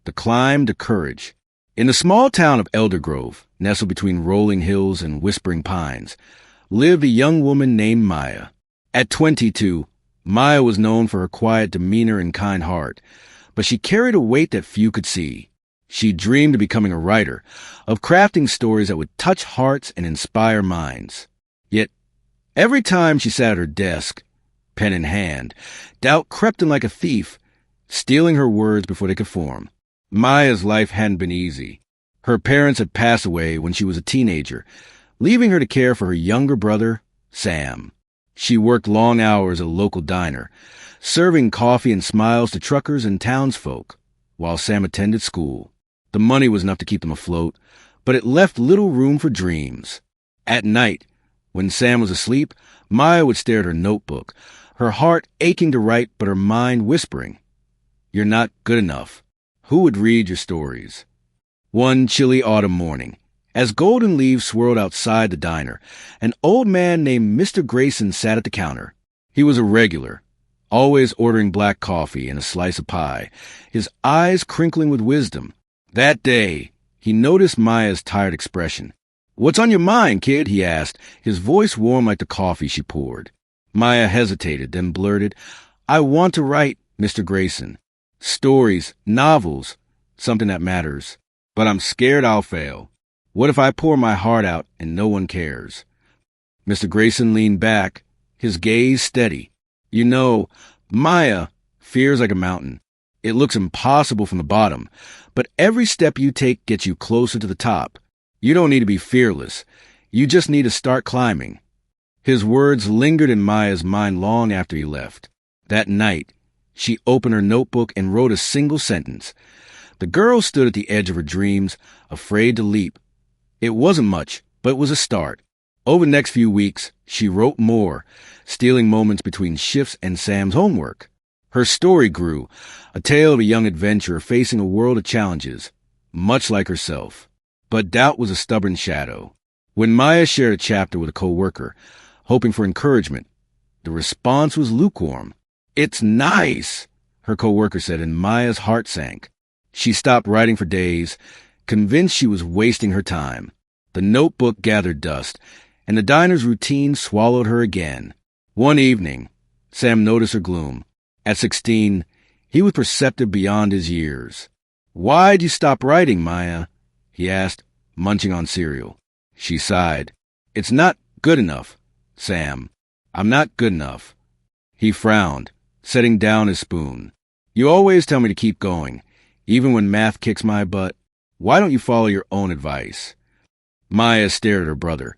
The climb to courage. In the small town of Eldergrove, nestled between rolling hills and whispering pines, lived a young woman named Maya. At 22, Maya was known for her quiet demeanor and kind heart, but she carried a weight that few could see. She dreamed of becoming a writer, of crafting stories that would touch hearts and inspire minds. Yet, every time she sat at her desk, pen in hand, doubt crept in like a thief, stealing her words before they could form. Maya's life hadn't been easy. Her parents had passed away when she was a teenager, leaving her to care for her younger brother, Sam. She worked long hours at a local diner, serving coffee and smiles to truckers and townsfolk, while Sam attended school. The money was enough to keep them afloat, but it left little room for dreams. At night, when Sam was asleep, Maya would stare at her notebook, her heart aching to write but her mind whispering, "You're not good enough. Who would read your stories?" One chilly autumn morning, as golden leaves swirled outside the diner, an old man named Mr. Grayson sat at the counter. He was a regular, always ordering black coffee and a slice of pie, his eyes crinkling with wisdom. That day, he noticed Maya's tired expression. "What's on your mind, kid?" he asked, his voice warm like the coffee she poured. Maya hesitated, then blurted, "I want to write, Mr. Grayson. Stories, novels, something that matters. But I'm scared I'll fail. What if I pour my heart out and no one cares?" Mr. Grayson leaned back, his gaze steady. "You know, Maya, fear's like a mountain. It looks impossible from the bottom, but every step you take gets you closer to the top. You don't need to be fearless. You just need to start climbing." His words lingered in Maya's mind long after he left. That night, she opened her notebook and wrote a single sentence. The girl stood at the edge of her dreams, afraid to leap. It wasn't much, but it was a start. Over the next few weeks, she wrote more, stealing moments between shifts and Sam's homework. Her story grew, a tale of a young adventurer facing a world of challenges, much like herself. But doubt was a stubborn shadow. When Maya shared a chapter with a co-worker, hoping for encouragement, the response was lukewarm. "It's nice," her co-worker said, and Maya's heart sank. She stopped writing for days, convinced she was wasting her time. The notebook gathered dust, and the diner's routine swallowed her again. One evening, Sam noticed her gloom. At 16, he was perceptive beyond his years. "Why'd you stop writing, Maya?" he asked, munching on cereal. She sighed. "It's not good enough, Sam. I'm not good enough." He frowned, setting down his spoon. "You always tell me to keep going, even when math kicks my butt. Why don't you follow your own advice?" Maya stared at her brother,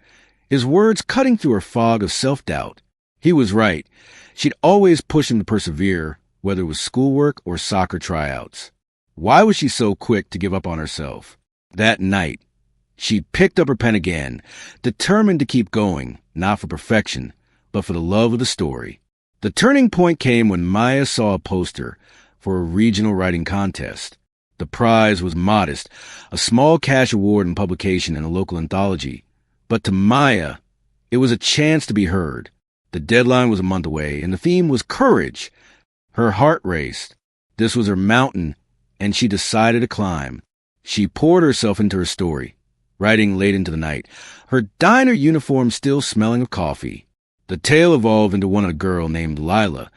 his words cutting through her fog of self-doubt. He was right. She'd always push him to persevere, whether it was schoolwork or soccer tryouts. Why was she so quick to give up on herself? That night, she picked up her pen again, determined to keep going, not for perfection, but for the love of the story. The turning point came when Maya saw a poster for a regional writing contest. The prize was modest, a small cash award and publication in a local anthology. But to Maya, it was a chance to be heard. The deadline was a month away, and the theme was courage. Her heart raced. This was her mountain, and she decided to climb. She poured herself into her story, writing late into the night, her diner uniform still smelling of coffee. The tale evolved into one of a girl named Lila,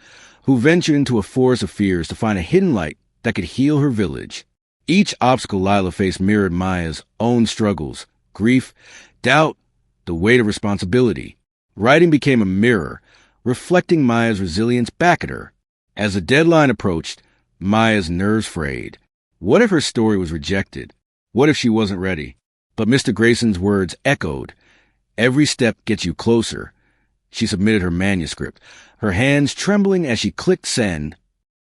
who ventured into a forest of fears to find a hidden light that could heal her village. Each obstacle Lila faced mirrored Maya's own struggles, grief, doubt, the weight of responsibility. Writing became a mirror, reflecting Maya's resilience back at her. As the deadline approached, Maya's nerves frayed. What if her story was rejected? What if she wasn't ready? But Mr. Grayson's words echoed. "Every step gets you closer." She submitted her manuscript, her hands trembling as she clicked send.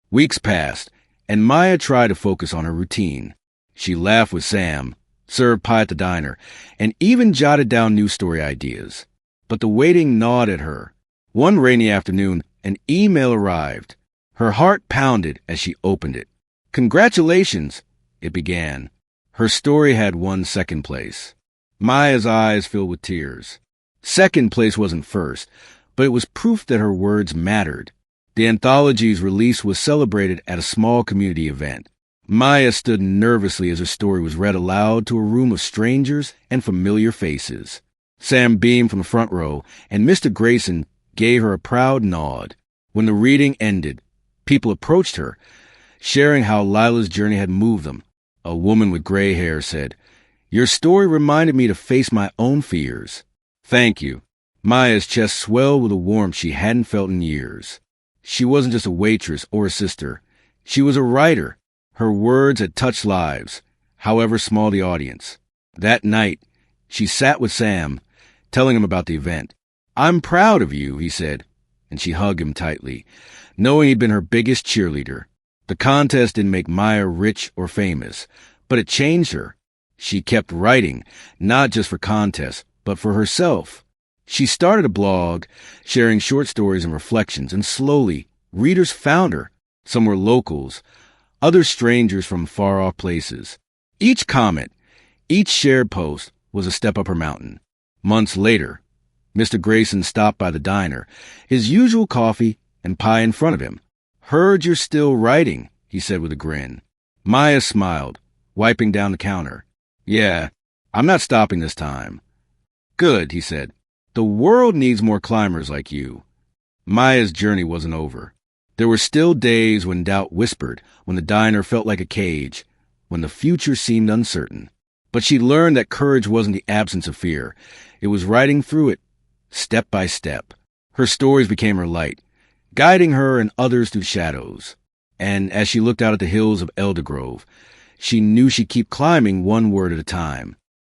Weeks passed, and Maya tried to focus on her routine. She laughed with Sam, served pie at the diner, and even jotted down new story ideas. But the waiting gnawed at her. One rainy afternoon, an email arrived. Her heart pounded as she opened it. "Congratulations," it began. Her story had won second place. Maya's eyes filled with tears. Second place wasn't first, but it was proof that her words mattered. The anthology's release was celebrated at a small community event. Maya stood nervously as her story was read aloud to a room of strangers and familiar faces. Sam beamed from the front row, and Mr. Grayson gave her a proud nod. When the reading ended, people approached her, sharing how Lila's journey had moved them. A woman with gray hair said, "Your story reminded me to face my own fears." "Thank you." Maya's chest swelled with a warmth she hadn't felt in years. She wasn't just a waitress or a sister. She was a writer. Her words had touched lives, however small the audience. That night, she sat with Sam, telling him about the event. "I'm proud of you," he said, and she hugged him tightly, knowing he'd been her biggest cheerleader. The contest didn't make Maya rich or famous, but it changed her. She kept writing, not just for contests, but for herself. She started a blog, sharing short stories and reflections, and slowly, readers found her. Some were locals, others strangers from far-off places. Each comment, each shared post, was a step up her mountain. Months later, Mr. Grayson stopped by the diner, his usual coffee and pie in front of him. "Heard you're still writing," he said with a grin. Maya smiled, wiping down the counter. "Yeah, I'm not stopping this time." "Good," he said. "The world needs more climbers like you." Maya's journey wasn't over. There were still days when doubt whispered, when the diner felt like a cage, when the future seemed uncertain. But she learned that courage wasn't the absence of fear. It was riding through it, step by step. Her stories became her light, guiding her and others through shadows. And as she looked out at the hills of Elder Grove, she knew she'd keep climbing one word at a time.